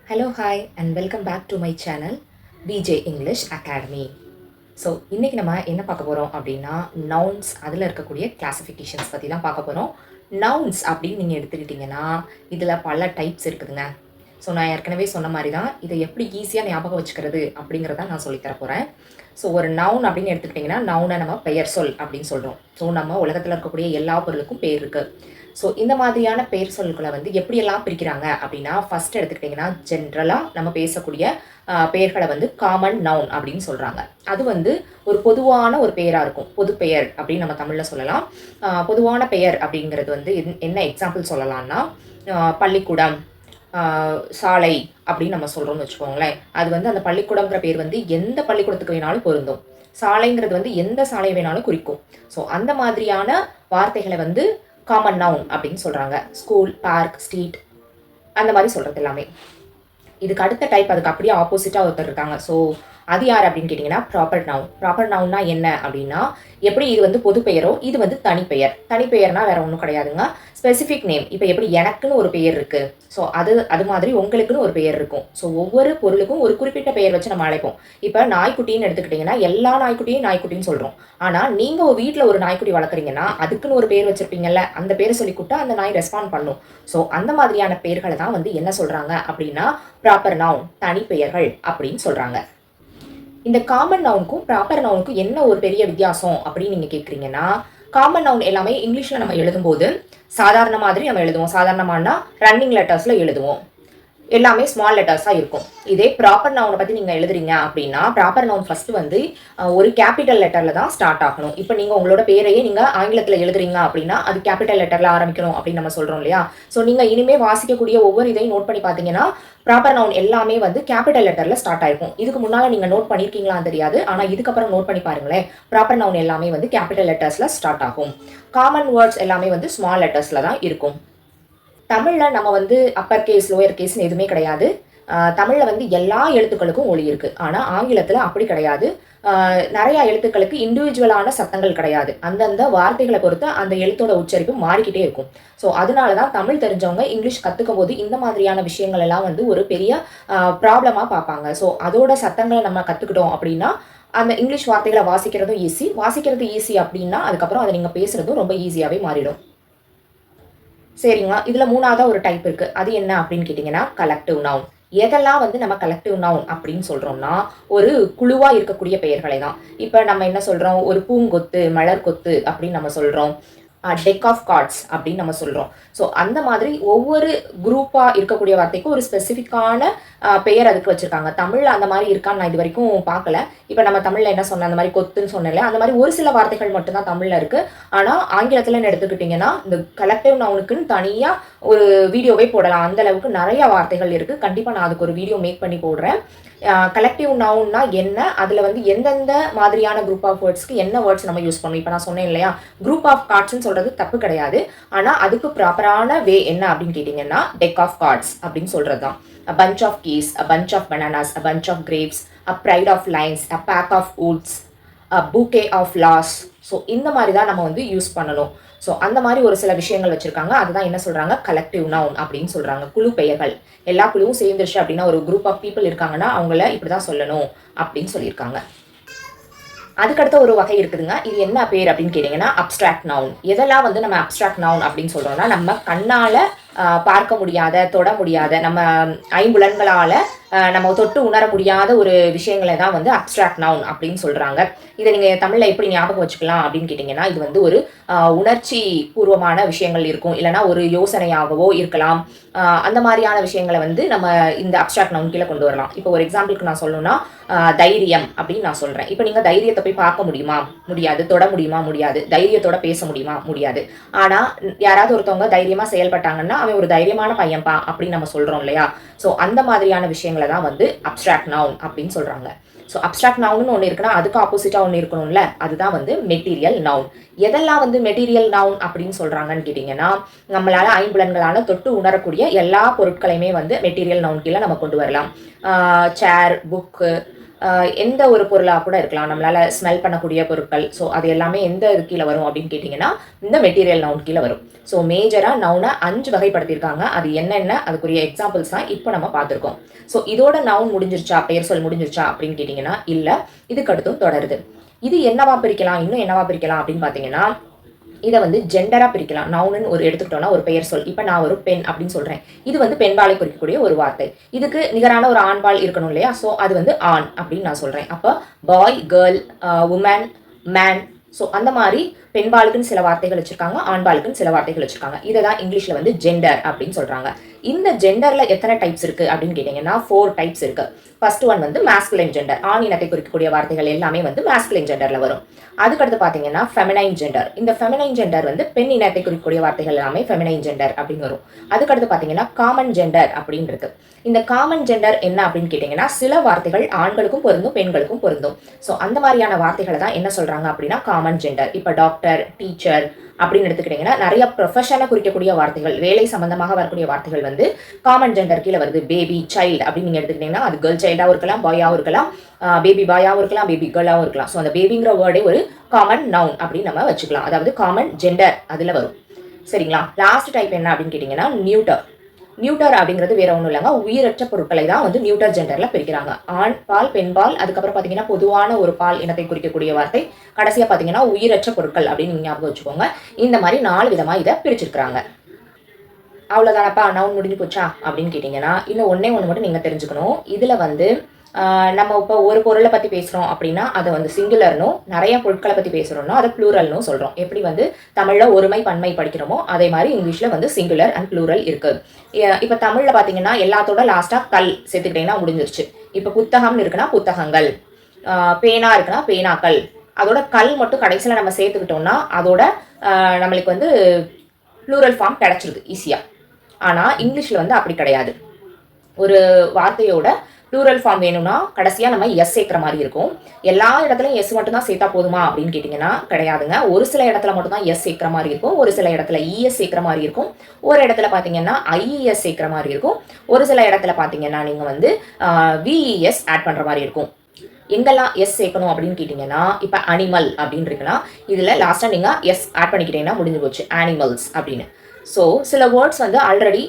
Hello, hi, and welcome back to my channel BJ English Academy. So இன்றைக்கி நம்ம என்ன பார்க்க போகிறோம் அப்படின்னா நவுன்ஸ் அதில் இருக்கக்கூடிய கிளாஸிஃபிகேஷன்ஸ் பற்றி தான் பார்க்க போகிறோம். நவுன்ஸ் அப்படின்னு நீங்கள் எடுத்துக்கிட்டிங்கன்னா இதில் பல டைப்ஸ் இருக்குதுங்க. ஸோ நான் ஏற்கனவே சொன்ன மாதிரி தான் இதை எப்படி ஈஸியாக ஞாபகம் வச்சுக்கிறது அப்படிங்கிறத நான் சொல்லித்தர போகிறேன். ஸோ ஒரு நவுன் அப்படின்னு எடுத்துக்கிட்டிங்கன்னா நவுனை நம்ம பெயர் சொல் அப்படின்னு சொல்கிறோம். ஸோ நம்ம உலகத்தில் இருக்கக்கூடிய எல்லா பொருளுக்கும் பேர் இருக்குது. ஸோ இந்த மாதிரியான பெயர் சொல்களை வந்து எப்படியெல்லாம் பிரிக்கிறாங்க அப்படின்னா ஃபர்ஸ்ட் எடுத்துக்கிட்டிங்கன்னா ஜென்ரலாக நம்ம பேசக்கூடிய பெயர்களை வந்து காமன் நவுன் அப்படின்னு சொல்கிறாங்க. அது வந்து ஒரு பொதுவான ஒரு பெயராக இருக்கும். பொது பெயர் அப்படின்னு நம்ம தமிழில் சொல்லலாம். பொதுவான பெயர் அப்படிங்கிறது வந்து என்ன எக்ஸாம்பிள் சொல்லலாம்னா பள்ளிக்கூடம், சாலை அப்படின்னு நம்ம சொல்கிறோம்னு வச்சுக்கோங்களேன். அது வந்து அந்த பள்ளிக்கூடங்கிற பேர் வந்து எந்த பள்ளிக்கூடத்துக்கு வேணாலும் பொருந்தும். சாலைங்கிறது வந்து எந்த சாலை வேணாலும் குறிக்கும். ஸோ அந்த மாதிரியான வார்த்தைகளை வந்து காமன் நவுன் அப்படின்னு சொல்கிறாங்க. ஸ்கூல், பார்க், ஸ்ட்ரீட் அந்த மாதிரி சொல்கிறது எல்லாமே. இதுக்கு அடுத்த டைப் அதுக்கு அப்படியே ஆப்போசிட்டாக ஒருத்தர் இருக்காங்க. ஸோ அது யார் அப்படின்னு கேட்டிங்கன்னா ப்ராப்பர் நவுன். ப்ராப்பர் நவுன்னா என்ன அப்படின்னா எப்படி இது வந்து பொது பெயரோ இது வந்து தனிப்பெயர். தனிப்பெயர்னா வேற ஒன்றும் கிடையாதுங்க. Specific name. இப்போ எப்படி எனக்குன்னு ஒரு பெயர் இருக்குது, ஸோ அது மாதிரி உங்களுக்குன்னு ஒரு பெயர் இருக்கும். ஸோ ஒவ்வொரு பொருளுக்கும் ஒரு குறிப்பிட்ட பெயர் வச்சு நம்ம அழைப்போம். இப்போ நாய்க்குட்டின்னு எடுத்துக்கிட்டிங்கன்னா எல்லா நாய்க்குட்டியும் நாய்க்குட்டின்னு சொல்கிறோம். ஆனால் நீங்கள் ஒரு வீட்டில் ஒரு நாய்க்குட்டி வளர்க்குறீங்கன்னா அதுக்குன்னு ஒரு பேர் வச்சுருப்பீங்கல்ல, அந்த பேரை சொல்லி கூட்டா அந்த நாய் ரெஸ்பாண்ட் பண்ணும். ஸோ அந்த மாதிரியான பெயர்களை தான் வந்து என்ன சொல்கிறாங்க அப்படின்னா ப்ராப்பர் நவுன், தனிப்பெயர்கள் அப்படின்னு சொல்கிறாங்க. இந்த காமன் நவுனுக்கும் ப்ராப்பர் நவுனுக்கும் என்ன ஒரு பெரிய வித்தியாசம் அப்படின்னு நீங்கள் கேட்குறீங்கன்னா, காமன் நவுன் எல்லாமே இங்கிலீஷில் நம்ம எழுதும்போது சாதாரண மாதிரி நம்ம எழுதுவோம். சாதாரணமானா ரன்னிங் லெட்டர்ஸில் எழுதுவோம். எல்லாமே ஸ்மால் லெட்டர்ஸாக இருக்கும். இதே ப்ராப்பர் நவுனை பற்றி நீங்கள் எழுதுறீங்க அப்படின்னா ப்ராப்பர் நவுன் ஃபஸ்ட்டு வந்து ஒரு கேபிட்டல் லெட்டரில் தான் ஸ்டார்ட் ஆகணும். இப்போ நீங்கள் உங்களோட பேரையே நீங்கள் ஆங்கிலத்தில் எழுதுறீங்க அப்படின்னா அது கேபிட்டல் லெட்டரில் ஆரம்பிக்கணும் அப்படின்னு நம்ம சொல்கிறோம் இல்லையா. ஸோ நீங்கள் இனிமேல் வாசிக்கக்கூடிய ஒவ்வொரு இதையும் நோட் பண்ணி பார்த்தீங்கன்னா ப்ராப்பர் நவுன் எல்லாமே வந்து கேபிட்டல் லெட்டரில் ஸ்டார்ட் ஆயிருக்கும். இதுக்கு முன்னால் நீங்கள் நோட் பண்ணியிருக்கீங்களான்னு தெரியாது, ஆனால் இதுக்கப்புறம் நோட் பண்ணி பாருங்களேன். ப்ராப்பர் நவுன் எல்லாமே வந்து கேபிட்டல் லெட்டர்ஸில் ஸ்டார்ட் ஆகும். காமன் வேர்ட்ஸ் எல்லாமே வந்து ஸ்மால் லெட்டர்ஸில் தான் இருக்கும். தமிழில் நம்ம வந்து அப்பர் கேஸ், லோயர் கேஸ்னு எதுவுமே கிடையாது. தமிழில் வந்து எல்லா எழுத்துக்களுக்கும் ஒலி இருக்குது. ஆனால் ஆங்கிலத்தில் அப்படி கிடையாது. நிறையா எழுத்துக்களுக்கு இண்டிவிஜுவலான சத்தங்கள் கிடையாது. அந்தந்த வார்த்தைகளை பொறுத்து அந்த எழுத்தோட உச்சரிப்பு மாறிக்கிட்டே இருக்கும். ஸோ அதனால தான் தமிழ் தெரிஞ்சவங்க இங்கிலீஷ் கற்றுக்கும் போது இந்த மாதிரியான விஷயங்கள் எல்லாம் வந்து ஒரு பெரிய ப்ராப்ளமாக பார்ப்பாங்க. ஸோ அதோட சத்தங்களை நம்ம கற்றுக்கிட்டோம் அப்படின்னா அந்த இங்கிலீஷ் வார்த்தைகளை வாசிக்கிறது ஈஸி அப்படின்னா அதுக்கப்புறம் அதை நீங்கள் பேசுகிறதும் ரொம்ப ஈஸியாகவே மாறிடும். சரிங்களா. இதில் மூணாவதாக ஒரு டைப் இருக்குது. அது என்ன அப்படின்னு கேட்டிங்கன்னா கலெக்டிவ் நவுன். எதெல்லாம் வந்து நம்ம கலெக்டிவ் நவுன் அப்படின்னு சொல்கிறோம்னா ஒரு குழுவாக இருக்கக்கூடிய பெயர்களை தான். இப்போ நம்ம என்ன சொல்கிறோம், ஒரு பூங்கொத்து, மலர் கொத்து அப்படின்னு நம்ம சொல்கிறோம். டெக் ஆஃப் கார்ட்ஸ் அப்படின்னு நம்ம சொல்கிறோம். ஸோ அந்த மாதிரி ஒவ்வொரு குரூப்பாக இருக்கக்கூடிய வார்த்தைக்கும் ஒரு ஸ்பெசிஃபிக்கான பெயர் அதுக்கு வச்சுருக்காங்க. தமிழில் அந்த மாதிரி இருக்கான்னு நான் இது வரைக்கும் பார்க்கல. இப்போ நம்ம தமிழில் என்ன சொன்ன அந்த மாதிரி கொத்துன்னு சொன்னல, அந்த மாதிரி ஒரு சில வார்த்தைகள் மட்டும்தான் தமிழில் இருக்குது. ஆனால் ஆங்கிலத்தில் எடுத்துக்கிட்டிங்கன்னா இந்த கலெக்டிவ் நவுனுக்குன்னு தனியாக ஒரு வீடியோவே போடலாம். அந்த அளவுக்கு நிறைய வார்த்தைகள் இருக்குது. கண்டிப்பாக நான் அதுக்கு ஒரு வீடியோ மேக் பண்ணி போடுறேன். கலெக்டிவ் நவுன்னா என்ன, அதில் வந்து எந்தெந்த மாதிரியான குரூப் ஆஃப் வேர்ட்ஸ்க்கு என்ன வேர்ட்ஸ் நம்ம யூஸ் பண்ணணும். இப்போ நான் சொன்னேன் இல்லையா, குரூப் ஆஃப் கார்ட்ஸ்ன்னு சொல்கிறது தப்பு கிடையாது. ஆனால் அதுக்கு ப்ராப்பரான வே என்ன அப்படின்னு கேட்டிங்கன்னா டெக் ஆஃப் கார்ட்ஸ் அப்படின்னு சொல்கிறது தான். A bunch of keys, a bunch of bananas, a bunch of grapes, a pride of lions, a pack of wolves, a bouquet of flowers. So இந்த மாதிரி தான் நம்ம வந்து யூஸ் பண்ணணும். ஸோ அந்த மாதிரி ஒரு சில விஷயங்கள் வச்சுருக்காங்க. அதுதான் என்ன சொல்கிறாங்க கலெக்டிவ் நவுன் அப்படின்னு சொல்கிறாங்க. குழு பெயர்கள். எல்லா குழுவும் சேர்ந்துருச்சு அப்படின்னா ஒரு குரூப் ஆஃப் பீப்புள் இருக்காங்கன்னா அவங்கள இப்படி தான் சொல்லணும் அப்படின்னு சொல்லியிருக்காங்க. அதுக்கடுத்த ஒரு வகை இருக்குதுங்க. இது என்ன பேர் அப்படின்னு கேட்டிங்கன்னா அப்ஸ்ட்ராக்ட் நவுன். எதெல்லாம் வந்து நம்ம அப்ஸ்ட்ராக்ட் நவுன் அப்படின்னு சொல்கிறோம்னா நம்ம கண்ணால் பார்க்க முடியாத, தொட முடியாத, நம்ம ஐம்புலன்களால் நம்ம தொட்டு உணர முடியாத ஒரு விஷயங்களை தான் வந்து அப்ஸ்ட்ராக்ட் நவுன் அப்படின்னு சொல்கிறாங்க. இதை நீங்கள் தமிழில் எப்படி ஞாபகம் வச்சுக்கலாம் அப்படின்னு கேட்டிங்கன்னா இது வந்து ஒரு உணர்ச்சி பூர்வமான விஷயங்கள் இருக்கும், இல்லைனா ஒரு யோசனையாகவோ இருக்கலாம். அந்த மாதிரியான விஷயங்களை வந்து நம்ம இந்த அப்ஸ்ட்ராக்ட் நவுன் கீழே கொண்டு வரலாம். இப்போ ஒரு எக்ஸாம்பிளுக்கு நான் சொல்லணும்னா தைரியம் அப்படின்னு நான் சொல்கிறேன். இப்போ நீங்கள் தைரியத்தை போய் பார்க்க முடியுமா? முடியாது. தொட முடியுமா? முடியாது. தைரியத்தோட பேச முடியுமா? முடியாது. ஆனால் யாராவது ஒருத்தவங்க தைரியமாக செயல்பட்டாங்கன்னா அவன் ஒரு தைரியமான பையன்பா அப்படின்னு நம்ம சொல்கிறோம் இல்லையா. ஸோ அந்த மாதிரியான விஷயங்களை தான் வந்து அப்ஸ்ட்ராக்ட் நவுன் அப்படின்னு சொல்கிறாங்க. ஸோ அப்ஸ்ட்ராக்ட் நவுன்னு ஒன்று இருக்குன்னா அதுக்கு ஆப்போசிட்டாக ஒன்று இருக்கணும்ல, அதுதான் வந்து மெட்டீரியல் நவுன். எதெல்லாம் வந்து மெட்டீரியல் நவுன் அப்படின்னு சொல்கிறாங்கன்னு கேட்டிங்கன்னா நம்மளால் ஐம்புலன்களால் தொட்டு உணரக்கூடிய எல்லா பொருட்களையுமே வந்து மெட்டீரியல் நவுன் கீழே நம்ம கொண்டு வரலாம். சேர், புக்கு, எந்த ஒரு பொருளாக கூட இருக்கலாம், நம்மளால ஸ்மெல் பண்ணக்கூடிய பொருட்கள். ஸோ அது எல்லாமே எந்த இது கீழே வரும் அப்படின்னு கேட்டிங்கன்னா இந்த மெட்டீரியல் நவுன் கீழே வரும். ஸோ மேஜராக நவுனை 5 வகைப்படுத்தியிருக்காங்க. அது என்னென்ன அதுக்குரிய எக்ஸாம்பிள்ஸ் தான் இப்போ நம்ம பார்த்துருக்கோம். ஸோ இதோட நவுன் முடிஞ்சிருச்சா, பெயர் சொல் முடிஞ்சிருச்சா அப்படின்னு கேட்டிங்கன்னா இல்லை, இதுக்கு அடுத்தும் தொடருது. இது என்னவா பிரிக்கலாம், இன்னும் என்னவா பிரிக்கலாம் அப்படின்னு பார்த்தீங்கன்னா இதை வந்து ஜெண்டரா பிரிக்கலாம். நவுன்னு ஒரு எடுத்துக்கிட்டோம்னா ஒரு பெயர் சொல். இப்போ நான் ஒரு பெண் அப்படின்னு சொல்றேன். இது வந்து பெண்பாலை குறிக்கக்கூடிய ஒரு வார்த்தை. இதுக்கு நிகரான ஒரு ஆண்பால் இருக்கணும் இல்லையா? ஸோ அது வந்து ஆண் அப்படின்னு நான் சொல்றேன். அப்போ பாய், கேர்ள், உமன், மேன். ஸோ அந்த மாதிரி பெண்பாலுக்குன்னு சில வார்த்தைகள் வச்சிருக்காங்க, ஆண்பாலுக்குன்னு சில வார்த்தைகள் வச்சிருக்காங்க. இதை தான் இங்கிலீஷ்ல வந்து ஜெண்டர் அப்படின்னு சொல்றாங்க. இந்த ஜெண்டர்ல எத்தனை டைப்ஸ் இருக்கு அப்படின்னு கேட்டீங்கன்னா 4 டைப்ஸ் இருக்கு. ஃபர்ஸ்ட் ஒன் வந்து மாஸ்குலைன் ஜெண்டர். ஆண் இனத்தை குறிக்கக்கூடிய வார்த்தைகள் எல்லாமே வந்து மாஸ்குலைன் ஜெண்டர்ல வரும். அதுக்கடுத்து பாத்தீங்கன்னா ஃபெமினைன் ஜெண்டர். இந்த ஃபெமினைன் ஜெண்டர் வந்து பெண் இனத்தை குறிக்கக்கூடிய வார்த்தைகள் எல்லாமே ஃபெமினைன் ஜெண்டர் அப்படின்னு வரும். அதுக்கடுத்து பாத்தீங்கன்னா காமன் ஜெண்டர் அப்படின்னு இருக்கு. இந்த காமன் ஜெண்டர் என்ன அப்படின்னு கேட்டீங்கன்னா சில வார்த்தைகள் ஆண்களுக்கும் பொருந்தும், பெண்களுக்கும் பொருந்தும். ஸோ அந்த மாதிரியான வார்த்தைகளை தான் என்ன சொல்றாங்க அப்படின்னா காமன் ஜெண்டர். இப்போ டாக்டர், டீச்சர் அப்படின்னு எடுத்துக்கிட்டீங்கன்னா நிறைய ப்ரொஃபஷனை குறிக்கக்கூடிய வார்த்தைகள், வேலை சம்பந்தமாக வரக்கூடிய வார்த்தைகள் வந்து காமன் ஜெண்டர் கீழே வருது. பேபி, சைல்டு அப்படின்னு நீங்க எடுத்துக்கிட்டீங்கன்னா அது கேர்ள் சைல்டாகவும் இருக்கலாம், பாயாகவும் இருக்கலாம், பேபி பாயாகவும் இருக்கலாம், பேபி கேர்ளாகவும் இருக்கலாம். ஸோ அந்த பேபிங்கிற வேர்டே ஒரு காமன் நவுன் அப்படின்னு நம்ம வச்சுக்கலாம். அதாவது காமன் ஜெண்டர் அதில் வரும். சரிங்களா? லாஸ்ட் டைப் என்ன அப்படின்னு கேட்டிங்கன்னா நியூட்டர். நியூட்டர் அப்படிங்கிறது வேற ஒன்றும் இல்லைங்க, உயிரற்ற பொருட்களை தான் வந்து நியூட்டர் ஜெண்டர்ல பிரிக்கிறாங்க. ஆண் பால், பெண் பால், அதுக்கப்புறம் பார்த்தீங்கன்னா பொதுவான ஒரு பால் இனத்தை குறிக்கக்கூடிய வார்த்தை, கடைசியா பார்த்தீங்கன்னா உயிரற்ற பொருட்கள் அப்படின்னு நீங்க ஞாபகம் வச்சுக்கோங்க. இந்த மாதிரி 4 விதமா இதை பிரிச்சிருக்கிறாங்க. அவ்வளோதானப்பா, நவுன் முடிஞ்சு போச்சா அப்படின்னு கேட்டிங்கன்னா இன்னும் ஒன்னே ஒன்று மட்டும் நீங்கள் தெரிஞ்சுக்கணும். இதில் வந்து நம்ம இப்போ ஒரு பொருளை பற்றி பேசுகிறோம் அப்படின்னா அதை வந்து சிங்குலர்னும், நிறைய பொருட்களை பற்றி பேசுகிறோம்னா அதை ப்ளூரல்னும் சொல்கிறோம். எப்படி வந்து தமிழில் ஒருமை பன்மை படிக்கிறோமோ அதே மாதிரி இங்கிலீஷில் வந்து சிங்குலர் அண்ட் ப்ளூரல் இருக்குது. இப்போ தமிழில் பார்த்தீங்கன்னா எல்லாத்தோட லாஸ்ட்டாக கல் சேர்த்துக்கிட்டிங்கன்னா முடிஞ்சிருச்சு. இப்போ புத்தகம்னு இருக்குன்னா புத்தகங்கள், பேனா இருக்குன்னா பேனாக்கள். அதோட கல் மட்டும் கடைசியில் நம்ம சேர்த்துக்கிட்டோம்னா அதோட நம்மளுக்கு வந்து ப்ளூரல் ஃபார்ம் கிடைச்சிருது ஈஸியாக. ஆனால் இங்கிலீஷில் வந்து அப்படி கிடையாது. ஒரு வார்த்தையோட ப்ளூரல் ஃபார்ம் வேணும்னா கடைசியாக நம்ம எஸ் சேர்க்குற மாதிரி இருக்கும். எல்லா இடத்துலையும் எஸ் மட்டும் தான் சேர்த்தா போதுமா அப்படின்னு கேட்டிங்கன்னா கிடையாதுங்க. ஒரு சில இடத்துல மட்டும் தான் எஸ் சேர்க்குற மாதிரி இருக்கும், ஒரு சில இடத்துல இஎஸ் சேர்க்குற மாதிரி இருக்கும், ஒரு இடத்துல பார்த்தீங்கன்னா ஐஇஎஸ் சேர்க்குற மாதிரி இருக்கும், ஒரு சில இடத்துல பார்த்தீங்கன்னா நீங்கள் வந்து விஇஎஸ் ஆட் பண்ணுற மாதிரி இருக்கும். எங்கெல்லாம் எஸ் சேர்க்கணும் அப்படின்னு கேட்டிங்கன்னா இப்போ அனிமல் அப்படின்னு இருக்குன்னா இதில் லாஸ்ட்டாக நீங்கள் எஸ் ஆட் பண்ணிக்கிட்டீங்கன்னா முடிஞ்சு போச்சு, அனிமல்ஸ் அப்படின்னு. ஸோ சில வேர்ட்ஸ் வந்து ஆல்ரெடி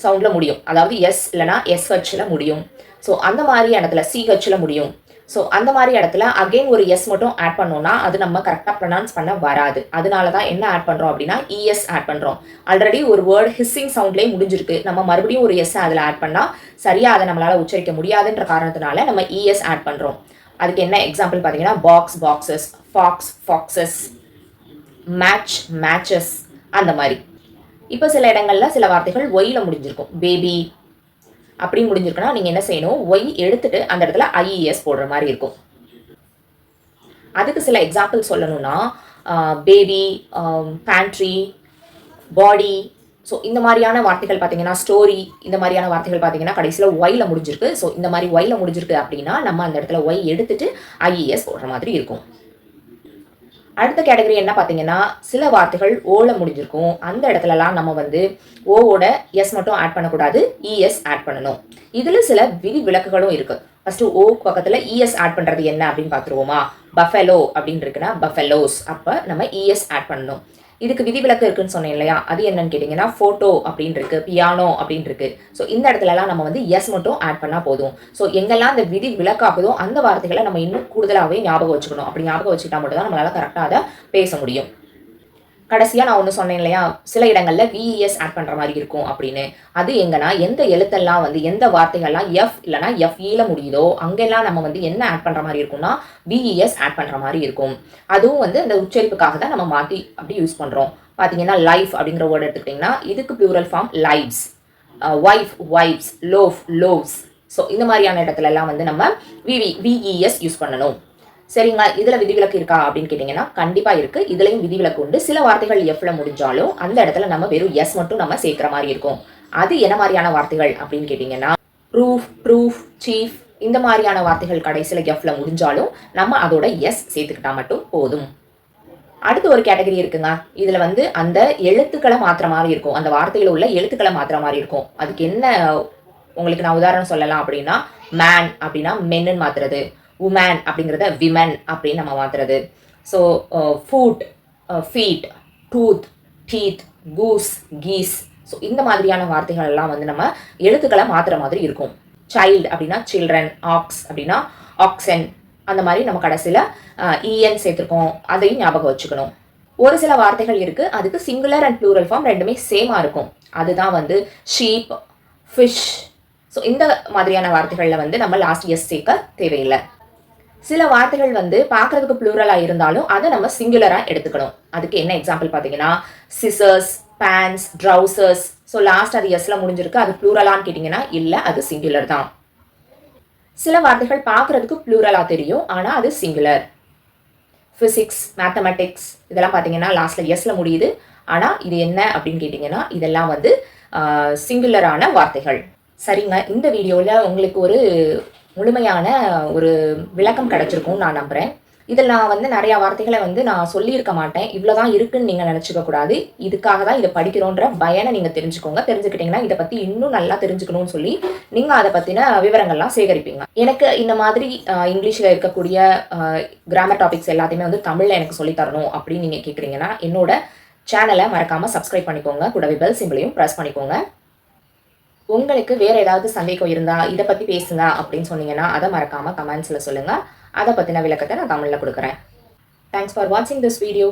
சவுண்டில் முடியும், அதாவது எஸ் இல்லைனா எஸ்ஹெச்சில் முடியும். ஸோ அந்த மாதிரி இடத்துல சிஹெச்சில் முடியும். ஸோ அந்த மாதிரி இடத்துல அகெயின் ஒரு எஸ் மட்டும் ஆட் பண்ணோம்னா அது நம்ம கரெக்டாக ப்ரொனவுன்ஸ் பண்ண வராது. அதனால தான் என்ன ஆட் பண்ணுறோம் அப்படின்னா இஎஸ் ஆட் பண்ணுறோம். ஆல்ரெடி ஒரு வேர்டு ஹிஸ்ஸிங் சவுண்ட்லேயே முடிஞ்சிருக்கு, நம்ம மறுபடியும் ஒரு எஸ் அதில் ஆட் பண்ணால் சரியாக அதை நம்மளால் உச்சரிக்க முடியாதுன்ற காரணத்தினால நம்ம இஎஸ் ஆட் பண்ணுறோம். அதுக்கு என்ன எக்ஸாம்பிள் பார்த்தீங்கன்னா box, boxes, fox, foxes, match, matches, அந்த மாதிரி. இப்போ சில இடங்கள்ல சில வார்த்தைகள் ஒய்ல முடிஞ்சிருக்கும். பேபி அப்படி முடிஞ்சிருக்குன்னா நீங்க என்ன செய்யணும், ஒய் எடுத்துட்டு அந்த இடத்துல ஐஇஎஸ் போடுற மாதிரி இருக்கும். அதுக்கு சில எக்ஸாம்பிள் சொல்லணும்னா பேபி, பேண்ட்ரி, பாடி. ஸோ இந்த மாதிரியான வார்த்தைகள் பார்த்தீங்கன்னா ஸ்டோரி, இந்த மாதிரியான வார்த்தைகள் பார்த்தீங்கன்னா கடைசியில் ஒய்ல முடிஞ்சிருக்கு. ஸோ இந்த மாதிரி ஒய்ல முடிஞ்சிருக்கு அப்படின்னா நம்ம அந்த இடத்துல ஒய் எடுத்துட்டு ஐஇஎஸ் போடுற மாதிரி இருக்கும். அடுத்த கேட்டகரி என்ன பார்த்தீங்கன்னா சில வார்த்தைகள் ஓல முடிஞ்சிருக்கும், அந்த இடத்துலலாம் நம்ம வந்து ஓவோட எஸ் மட்டும் ஆட் பண்ணக்கூடாது, இஎஸ் ஆட் பண்ணணும். இதில் சில விதி விலக்குகளும் இருக்குது. ஃபஸ்ட்டு ஓ பக்கத்தில் இஎஸ் ஆட் பண்ணுறது என்ன அப்படின்னு பார்த்துருவோமா. பஃபெலோ அப்படின்னு இருக்குன்னா பஃபெலோஸ், அப்போ நம்ம இஎஸ் ஆட் பண்ணணும். இதுக்கு விதிவிலக்கு இருக்குன்னு சொன்னேன் இல்லையா, அது என்னன்னு கேட்டிங்கன்னா ஃபோட்டோ அப்படின்னு இருக்கு, பியானோ அப்படின்னு இருக்கு. ஸோ இந்த இடத்துலலாம் நம்ம வந்து எஸ் மட்டும் ஆட் பண்ணால் போதும். ஸோ எங்கெல்லாம் அந்த விதி விலக்காகுதோ அந்த வார்த்தைகளை நம்ம இன்னும் கூடுதலாகவே ஞாபகம் வச்சுக்கணும். அப்படி ஞாபகம் வச்சுக்கிட்டா மட்டும் தான் நம்மளால கரெக்டாக அதை பேச முடியும். கடைசியாக நான் ஒன்று சொன்னேன் இல்லையா, சில இடங்களில் விஇஎஸ் ஆட் பண்ணுற மாதிரி இருக்கும் அப்படின்னு. அது எங்கன்னா எந்த எழுத்தெல்லாம் வந்து எந்த வார்த்தைகள்லாம் எஃப் இல்லைனா எஃப்இல முடியுதோ அங்கெல்லாம் நம்ம வந்து என்ன ஆட் பண்ணுற மாதிரி இருக்கும்னா விஇஎஸ் ஆட் பண்ணுற மாதிரி இருக்கும். அதுவும் வந்து அந்த உச்சரிப்புக்காக தான் நம்ம மாற்றி அப்படி யூஸ் பண்ணுறோம். பார்த்தீங்கன்னா லைஃப் அப்படிங்கிற வேர்டு எடுத்துக்கிட்டிங்கன்னா இதுக்கு plural form lives, wife wives, loaf loaves. So இந்த மாதிரியான இடத்துலலாம் வந்து நம்ம விஇஎஸ் யூஸ் பண்ணணும். சரிங்களா? இதில் விதிவிலக்கு இருக்கா அப்படின்னு கேட்டிங்கன்னா கண்டிப்பாக இருக்குது. இதுலையும் விதிவிலக்கு உண்டு. சில வார்த்தைகள் எஃப்ல முடிஞ்சாலும் அந்த இடத்துல நம்ம வெறும் எஸ் மட்டும் நம்ம சேர்க்குற மாதிரி இருக்கும். அது என்ன மாதிரியான வார்த்தைகள் அப்படின்னு கேட்டிங்கன்னா ப்ரூஃப், ப்ரூஃப், சீஃப், இந்த மாதிரியான வார்த்தைகள் கடைசியில் எஃப்ல முடிஞ்சாலும் நம்ம அதோட எஸ் சேர்த்துக்கிட்டா மட்டும் போதும். அடுத்து ஒரு கேட்டகரி இருக்குங்க. இதில் வந்து அந்த எழுத்துக்களை மாற்றுற மாதிரி இருக்கும், அந்த வார்த்தையில் உள்ள எழுத்துக்களை மாற்றுற மாதிரி இருக்கும். அதுக்கு என்ன உங்களுக்கு நான் உதாரணம் சொல்லலாம் அப்படின்னா மேன் அப்படின்னா மென்னு மாற்றுறது, உமன் அப்படிங்கிறத விமன் அப்படின்னு நம்ம மாற்றுறது. So foot, feet, tooth, teeth, goose, geese. So இந்த மாதிரியான வார்த்தைகள் எல்லாம் வந்து நம்ம எழுத்துக்களை மாற்றுற மாதிரி இருக்கும். சைல்டு அப்படின்னா சில்ட்ரன், ஆக்ஸ் அப்படின்னா ஆக்சன். அந்த மாதிரி நம்ம கடைசியில் இஎன் சேர்த்துருக்கோம், அதையும் ஞாபகம் வச்சுக்கணும். ஒரு சில வார்த்தைகள் இருக்குது அதுக்கு சிங்குலர் அண்ட் ப்ளூரல் ஃபார்ம் ரெண்டுமே சேமாக இருக்கும். அதுதான் வந்து ஷீப், ஃபிஷ். ஸோ இந்த மாதிரியான வார்த்தைகளில் வந்து நம்ம லாஸ்ட் எஸ் சேர்க்க தேவையில்லை. சில வார்த்தைகள் வந்து பார்க்குறதுக்கு ப்ளூரலாக இருந்தாலும் அதை நம்ம சிங்குலராக எடுத்துக்கணும். அதுக்கு என்ன எக்ஸாம்பிள் பார்த்தீங்கன்னா scissors, pants, trousers. So last அது எஸ்ல முடிஞ்சிருக்கு, அது ப்ளூரலான்னு கேட்டிங்கன்னா இல்லை, அது சிங்குலர் தான். சில வார்த்தைகள் பார்க்குறதுக்கு ப்ளூரலாக தெரியும் ஆனால் அது சிங்குலர். ஃபிசிக்ஸ், மேத்தமெட்டிக்ஸ் இதெல்லாம் பார்த்தீங்கன்னா லாஸ்ட்டில் எஸ்ல முடியுது, ஆனால் இது என்ன அப்படின்னு கேட்டிங்கன்னா இதெல்லாம் வந்து சிங்குலரான வார்த்தைகள். சரிங்க, இந்த வீடியோவில் உங்களுக்கு ஒரு முழுமையான ஒரு விளக்கம் கிடச்சிருக்கும்னு நான் நம்புகிறேன். இதில் நான் வந்து நிறையா வார்த்தைகளை வந்து நான் சொல்லியிருக்க மாட்டேன். இவ்வளோ தான் இருக்குன்னு நீங்கள் நினச்சிக்க கூடாது. இதுக்காக தான் இதை படிக்கிறோன்ற பயனை நீங்கள் தெரிஞ்சுக்கோங்க. தெரிஞ்சுக்கிட்டிங்கன்னா இதை பற்றி இன்னும் நல்லா தெரிஞ்சுக்கணும்னு சொல்லி நீங்கள் அதை பற்றின விவரங்கள்லாம் சேகரிப்பீங்க. எனக்கு இந்த மாதிரி இங்கிலீஷில் இருக்கக்கூடிய கிராமர் டாபிக்ஸ் எல்லாத்தையுமே வந்து தமிழில் எனக்கு சொல்லித்தரணும் அப்படின்னு நீங்கள் கேட்குறீங்கன்னா என்னோட சேனலை மறக்காமல் சப்ஸ்கிரைப் பண்ணிக்கோங்க. கூடவே பெல் சிம்பிளையும் ப்ரெஸ் பண்ணிக்கோங்க. உங்களுக்கு வேறு ஏதாவது சந்தேகம் இருந்தால் இதை பற்றி பேசுங்க அப்படின்னு சொன்னீங்கன்னா அதை மறக்காமல் கமெண்ட்ஸில் சொல்லுங்கள். அதை பற்றின விளக்கத்தை நான் தமிழில் கொடுக்குறேன். தேங்க்ஸ் ஃபார் வாட்சிங் திஸ் வீடியோ.